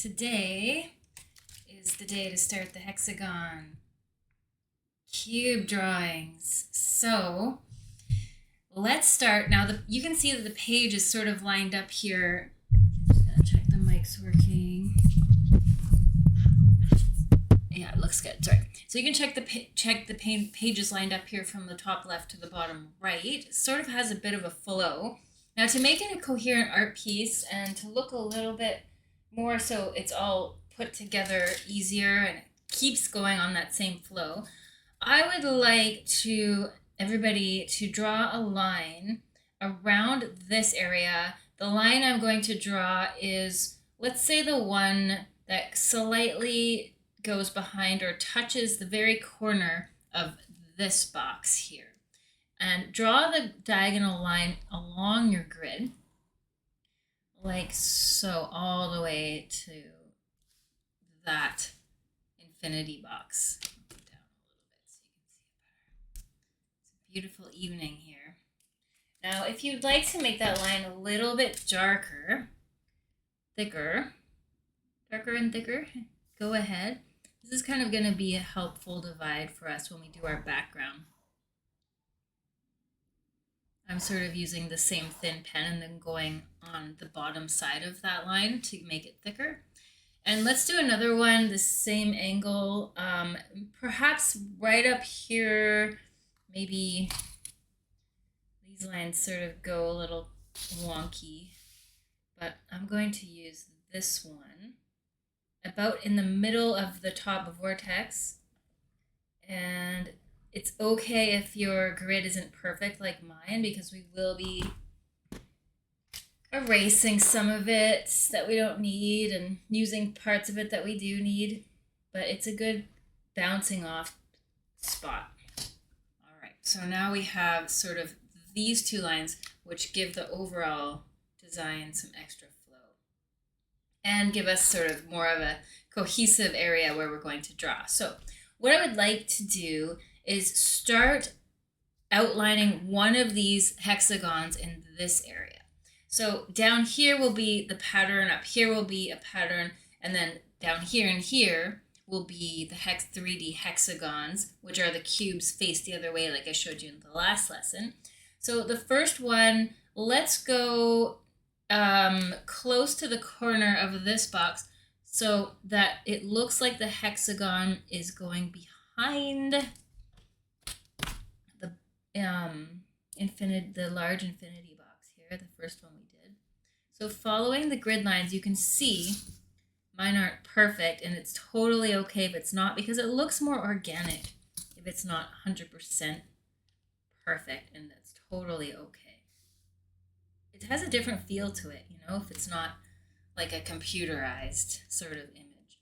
Today is the day to start the hexagon cube drawings. So let's start. Now you can see that the page is sort of lined up here. Just gonna check the mic's working. Yeah, it looks good. Sorry. So you can check the pages lined up here from the top left to the bottom right. It sort of has a bit of a flow. Now to make it a coherent art piece and to look a little bit more so it's all put together easier and it keeps going on that same flow, I would like everybody to draw a line around this area. The line I'm going to draw is, let's say, the one that slightly goes behind or touches the very corner of this box here. And draw the diagonal line along your grid, like so, all the way to that infinity box. Down a little bit so you can see it better. It's a beautiful evening here. Now, if you'd like to make that line a little bit darker and thicker, go ahead. This is kind of going to be a helpful divide for us when we do our background. I'm sort of using the same thin pen and then going on the bottom side of that line to make it thicker. And let's do another one, the same angle, perhaps right up here. Maybe these lines sort of go a little wonky, but I'm going to use this one about in the middle of the top vortex. And it's okay if your grid isn't perfect like mine, because we will be erasing some of it that we don't need and using parts of it that we do need, but it's a good bouncing off spot. All right, so now we have sort of these two lines which give the overall design some extra flow and give us sort of more of a cohesive area where we're going to draw. So what I would like to do is start outlining one of these hexagons in this area. So down here will be the pattern, up here will be a pattern, and then down here and here will be the 3D hexagons, which are the cubes faced the other way like I showed you in the last lesson. So the first one, let's go close to the corner of this box so that it looks like the hexagon is going behind the large infinity box here, the first one we did. So following the grid lines, you can see mine aren't perfect, and it's totally okay if it's not, because it looks more organic if it's not 100% perfect, and that's totally okay. It has a different feel to it, if it's not like a computerized sort of image.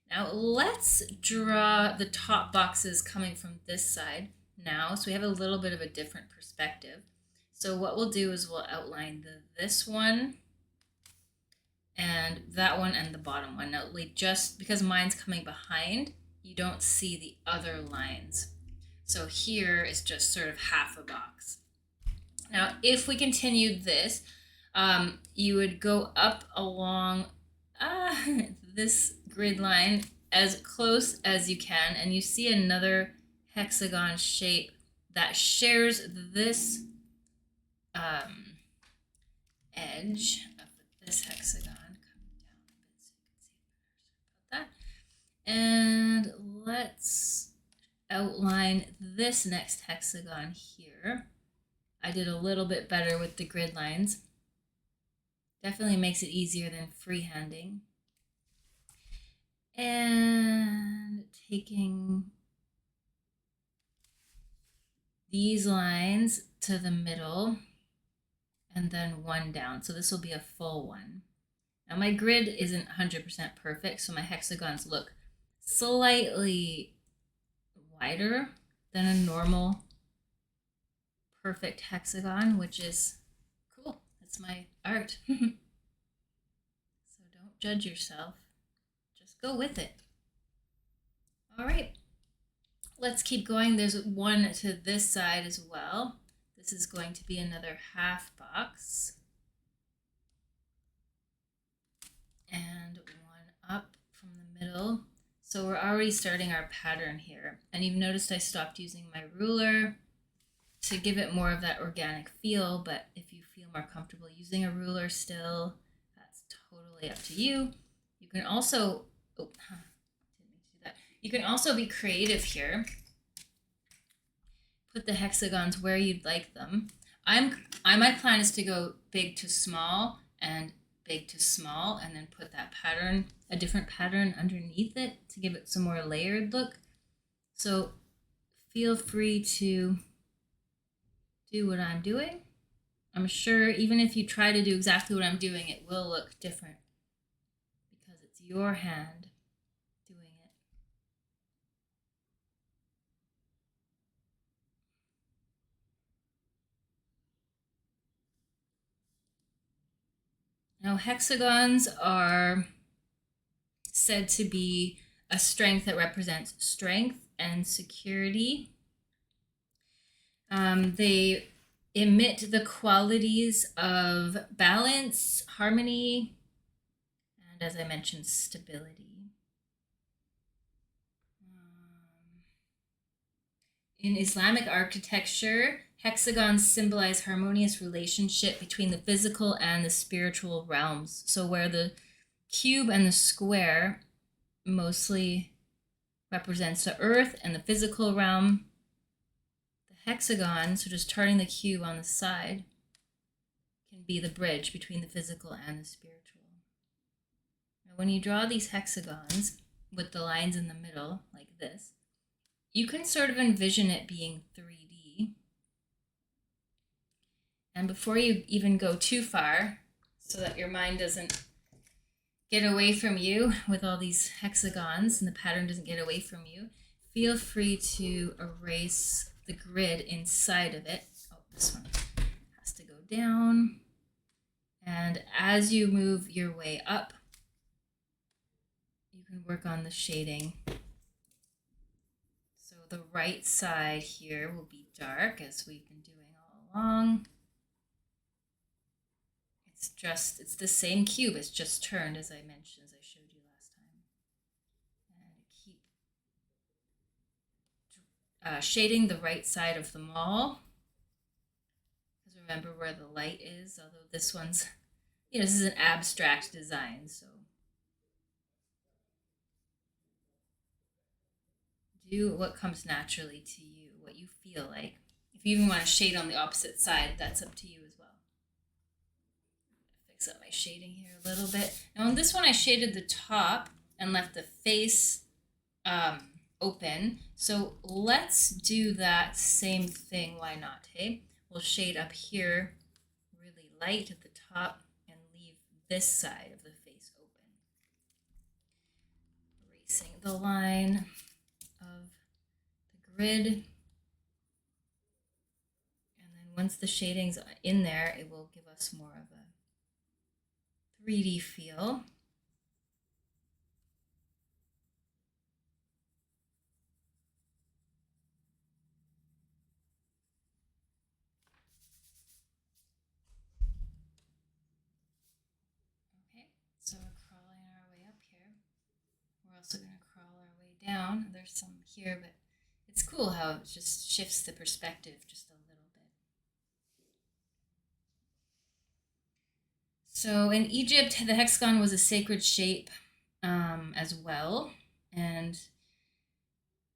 Now let's draw the top boxes coming from this side now, so we have a little bit of a different perspective. So what we'll do is we'll outline this one and that one and the bottom one. Now, just because mine's coming behind, you don't see the other lines. So here is just sort of half a box. Now, if we continue this, you would go up along this grid line as close as you can, and you see another hexagon shape that shares this edge of this hexagon. Coming down a bit so you can see better about that. And let's outline this next hexagon here. I did a little bit better with the grid lines. Definitely makes it easier than freehanding. And taking these lines to the middle and then one down. So this will be a full one. Now my grid isn't 100% perfect, so my hexagons look slightly wider than a normal perfect hexagon, which is cool. That's my art. So don't judge yourself. Just go with it. All right. Let's keep going. There's one to this side as well. This is going to be another half box. And one So we're already starting our pattern here. And you've noticed I stopped using my ruler to give it more of that organic feel, but if you feel more comfortable using a ruler still, that's totally up to you. You can also, didn't mean to do that. You can also be creative here. Put the hexagons where you'd like them. My plan is to go big to small and big to small, and then put that pattern, a different pattern underneath it to give it some more layered look. So feel free to do what I'm doing. I'm sure even if you try to do exactly what I'm doing, it will look different because it's your hand doing it. Now, hexagons are said to be a strength that represents strength and security. They emit the qualities of balance, harmony, and as I mentioned, stability. In Islamic architecture, hexagons symbolize harmonious relationship between the physical and the spiritual realms. So where the cube and the square mostly represents the earth and the physical realm, the hexagon, so just turning the cube on the side, can be the bridge between the physical and the spiritual. Now, when you draw these hexagons with the lines in the middle, like this, you can sort of envision it being 3D. And before you even go too far, so that your mind doesn't get away from you with all these hexagons and the pattern doesn't get away from you, feel free to erase the grid inside of it. Oh, this one has to go down. And as you move your way up, you can work on the shading. So the right side here will be dark, as we've been doing all along. It's the same cube, it's just turned, as I mentioned, as I showed you last time. And keep shading the right side of the mall, because remember where the light is, although this one's, this is an abstract design, so do what comes naturally to you, what you feel like. If you even want to shade on the opposite side, that's up to you as well. Fix up my shading here a little bit. Now on this one, I shaded the top and left the face open. So let's do that same thing. Why not? Hey, we'll shade up here really light at the top and leave this side of the face open. Erasing the line of the grid. And then once the shading's in there, it will give us more of a 3D feel. Okay, so we're crawling our way up here. We're also going to crawl our way down. There's some here, but it's cool how it just shifts the perspective just a little bit. So in Egypt, the hexagon was a sacred shape as well, and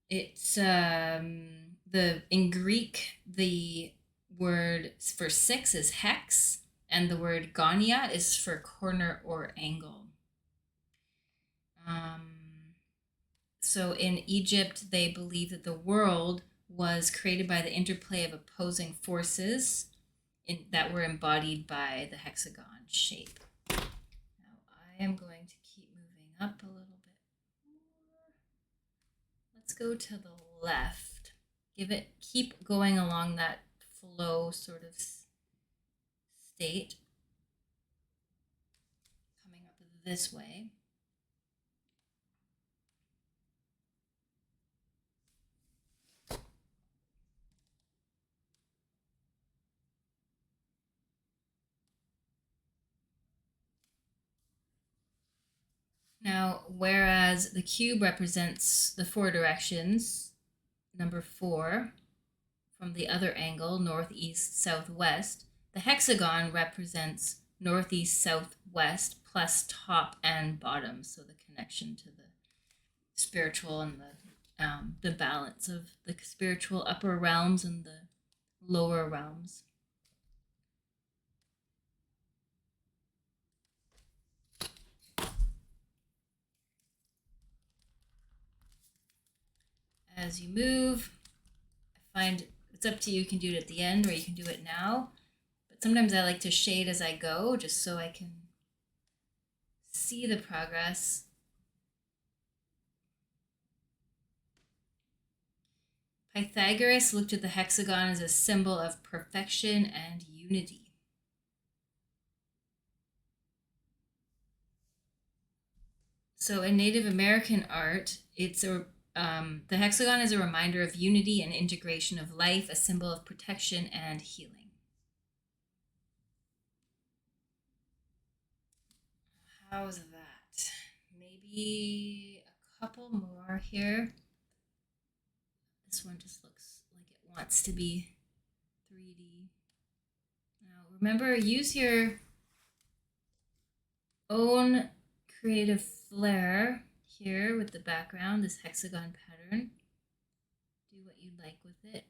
it's in Greek the word for 6 is hex, and the word gonia is for corner or angle. So in Egypt, they believe that the world was created by the interplay of opposing forces that were embodied by the hexagon shape. Now I am going to keep moving up a little bit more. Let's go to the left. Keep going along that flow sort of state. Coming up this way. Now, whereas the cube represents the 4 directions, number 4, from the other angle, northeast, southwest, the hexagon represents northeast, southwest, plus top and bottom, so the connection to the spiritual and the balance of the spiritual upper realms and the lower realms. As you move, I find it's up to you. You can do it at the end or you can do it now. But sometimes I like to shade as I go just so I can see the progress. Pythagoras looked at the hexagon as a symbol of perfection and unity. So in Native American art, the hexagon is a reminder of unity and integration of life, a symbol of protection and healing. How's that? Maybe a couple more here. This one just looks like it wants to be 3D. Now remember, use your own creative flair here with the background, this hexagon pattern. Do what you like with it.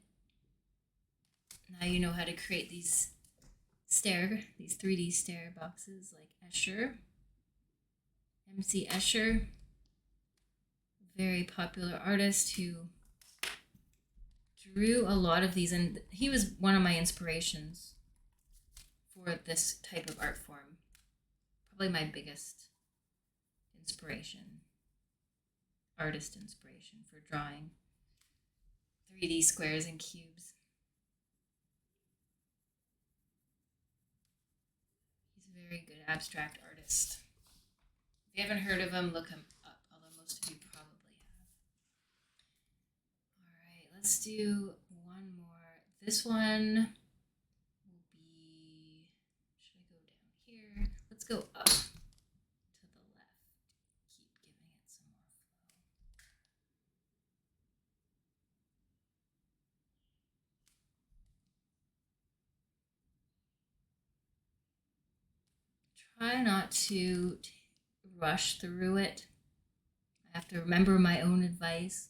Now you know how to create these 3D stair boxes like Escher. MC Escher, very popular artist who drew a lot of these, and he was one of my inspirations for this type of art form. Probably my biggest artist inspiration for drawing 3D squares and cubes. He's a very good abstract artist. If you haven't heard of him, look him up, although most of you probably have. All right, let's do one more. This one will be, should I go down here? Let's go up to the left. Keep giving it some more flow. Try not to rush through it. I have to remember my own advice.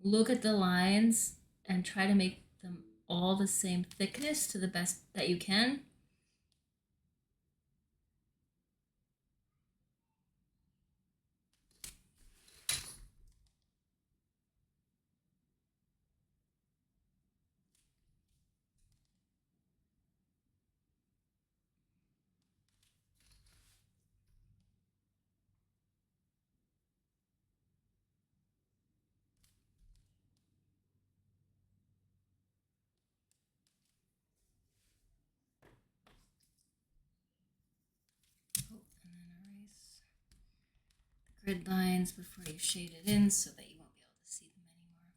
Look at the lines and try to make them all the same thickness to the best that you can. Grid lines before you shade it in so that you won't be able to see them anymore.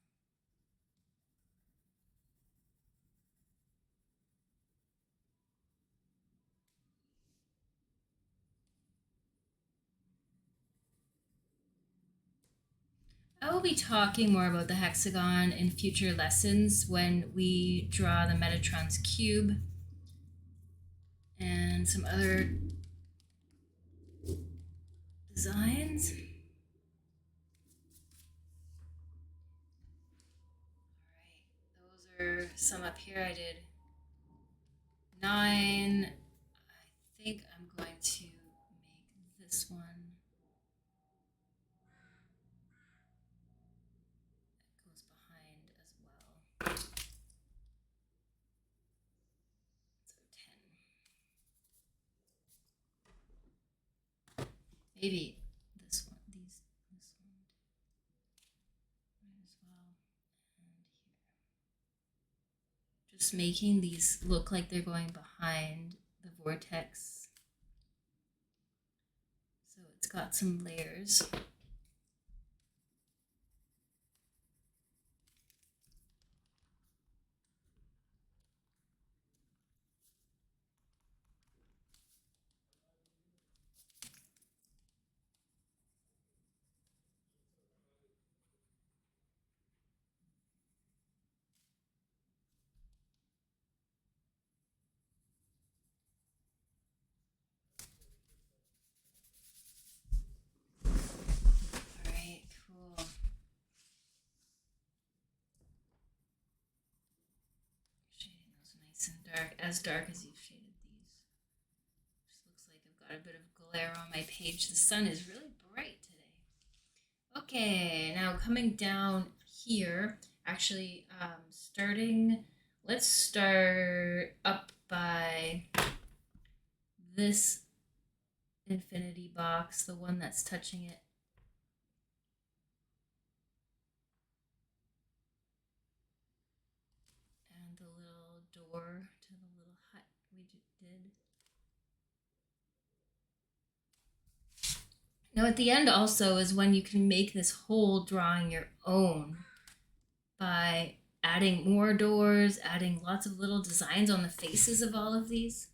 I will be talking more about the hexagon in future lessons when we draw the Metatron's cube and some other designs. Those are some up here. I did 9. I think I'm going to make this one that goes behind as well. So 10. Maybe this one, this one as well, and here. Just making these look like they're going behind the vortex. So it's got some layers. nice and dark as you've shaded these. Just looks like I've got a bit of glare on my page. The sun is really bright today. Okay, now coming down here, actually let's start up by this infinity box, the one that's touching it. And the little door to the little hut we did. Now at the end also is when you can make this whole drawing your own by adding more doors, adding lots of little designs on the faces of all of these.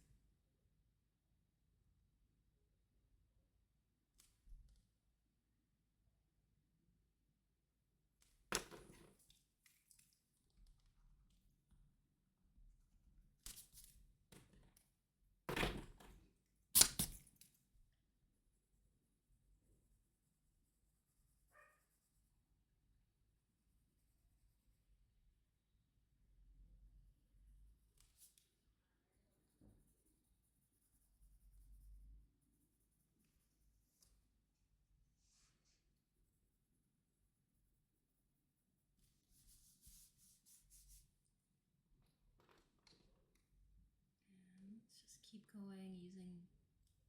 Keep going using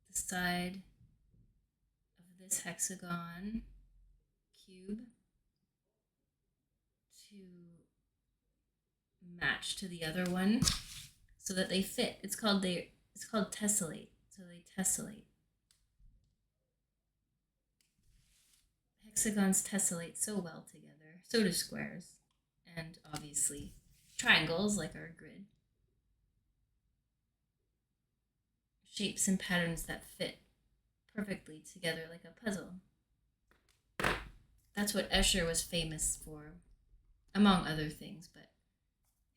the side of this hexagon cube to match to the other one so that they fit. It's called tessellate. So they tessellate. Hexagons tessellate so well together. So do squares. And obviously triangles like our grid. Shapes and patterns that fit perfectly together like a puzzle. That's what Escher was famous for, among other things, but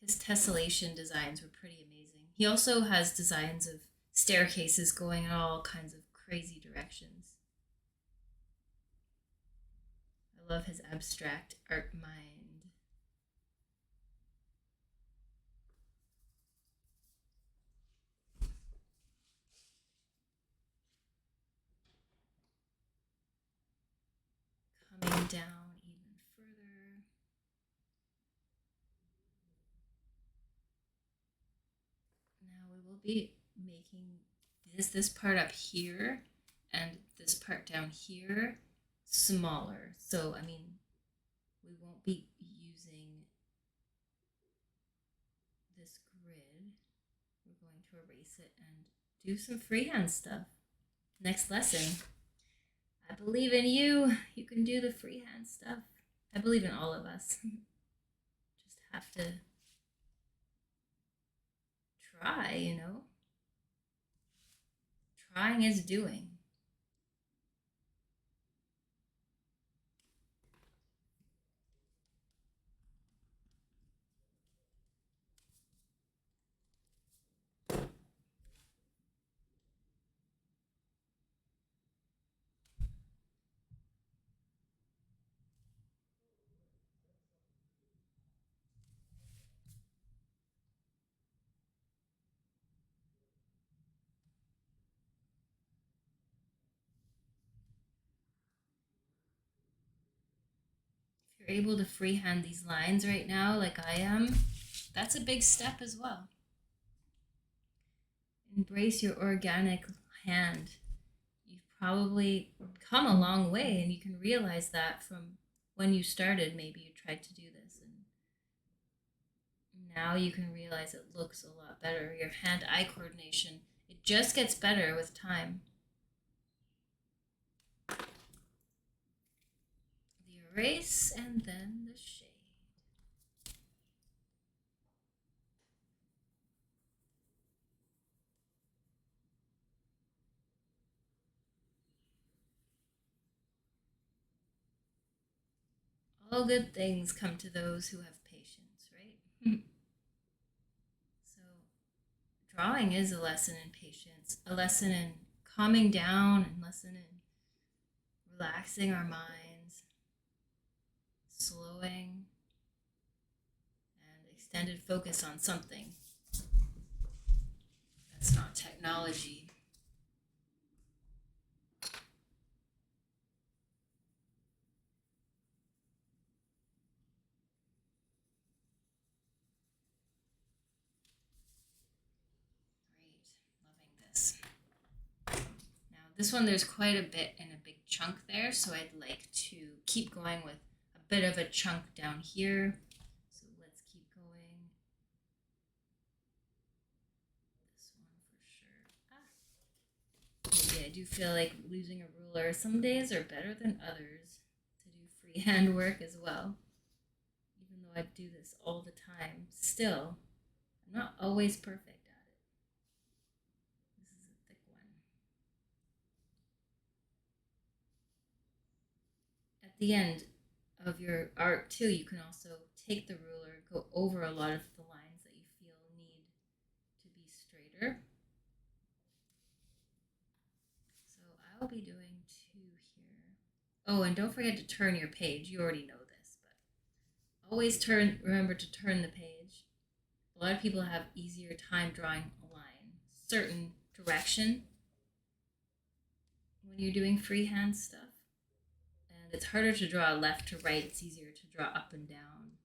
his tessellation designs were pretty amazing. He also has designs of staircases going in all kinds of crazy directions. I love his abstract art mind. Coming down even further. Now we will be making this part up here and this part down here smaller. So, I mean, we won't be using this grid. We're going to erase it and do some freehand stuff. Next lesson. I believe in you. You can do the freehand stuff. I believe in all of us. Just have to try, you know. Trying is doing. If you're able to freehand these lines right now, like I am, that's a big step as well. Embrace your organic hand. You've probably come a long way, and you can realize that from when you started. Maybe you tried to do this, and now you can realize it looks a lot better. Your hand-eye coordination, it just gets better with time. The erase and then the shade. All good things come to those who have patience, right? So, drawing is a lesson in patience, a lesson in calming down, and lesson in relaxing our minds, slowing, and extended focus on something. That's not technology. Great, loving this. Now this one, there's quite a bit in a big chunk there, so I'd like to keep going with a bit of a chunk down here. So let's keep going. This one for sure. Maybe I do feel like using a ruler. Some days are better than others to do freehand work as well. Even though I do this all the time, still, I'm not always perfect at it. This is a thick one. At the end of your art too, you can also take the ruler, go over a lot of the lines that you feel need to be straighter. So I'll be doing 2 here. Oh, and don't forget to turn your page. You already know this, but always remember to turn the page. A lot of people have easier time drawing a line, certain direction when you're doing freehand stuff. And it's harder to draw left to right. It's easier to draw up and down.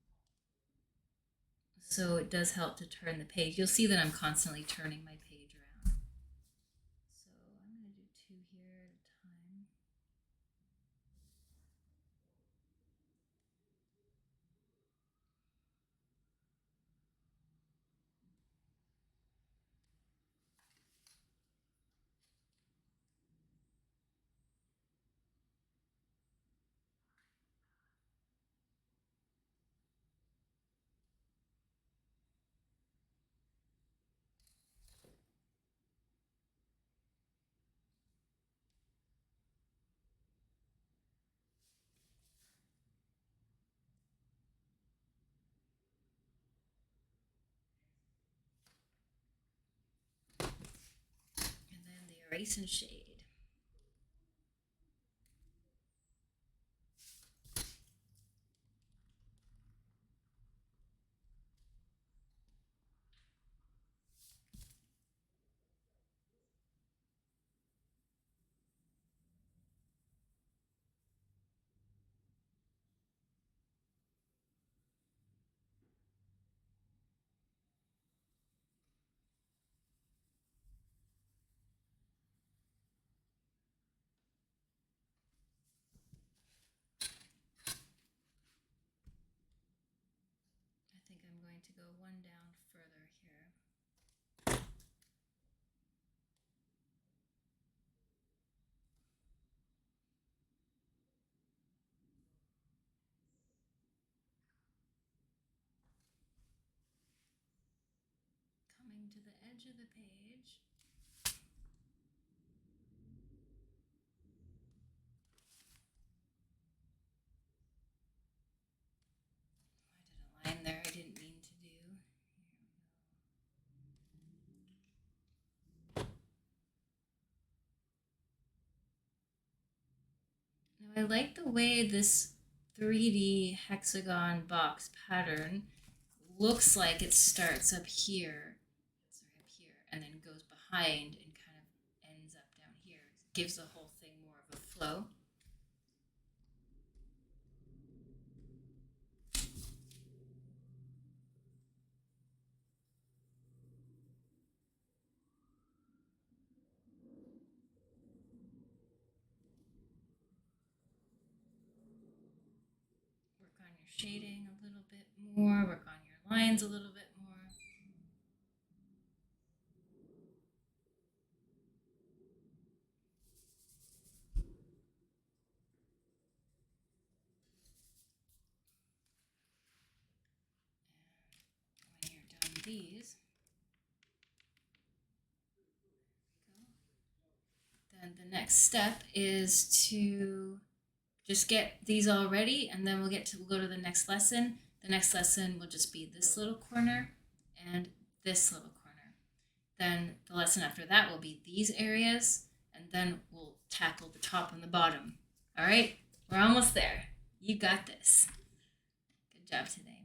So it does help to turn the page. You'll see that I'm constantly turning my page around. So I'm going to do 2 here at a time. And then the erase and shade. I think I'm going to go 1 down further here. Coming to the edge of the page. I did a line there I didn't mean to do. Now I like the way this 3D hexagon box pattern looks like it starts up here, and then goes behind and kind of ends up down here. It gives the whole thing more of a flow. Work on your shading a little bit more, work on your lines a little bit more. And when you're done these, then the next step is to just get these all ready, and then we'll go to the next lesson. The next lesson will just be this little corner and this little corner. Then the lesson after that will be these areas, and then we'll tackle the top and the bottom. All right, we're almost there. You got this. Good job today.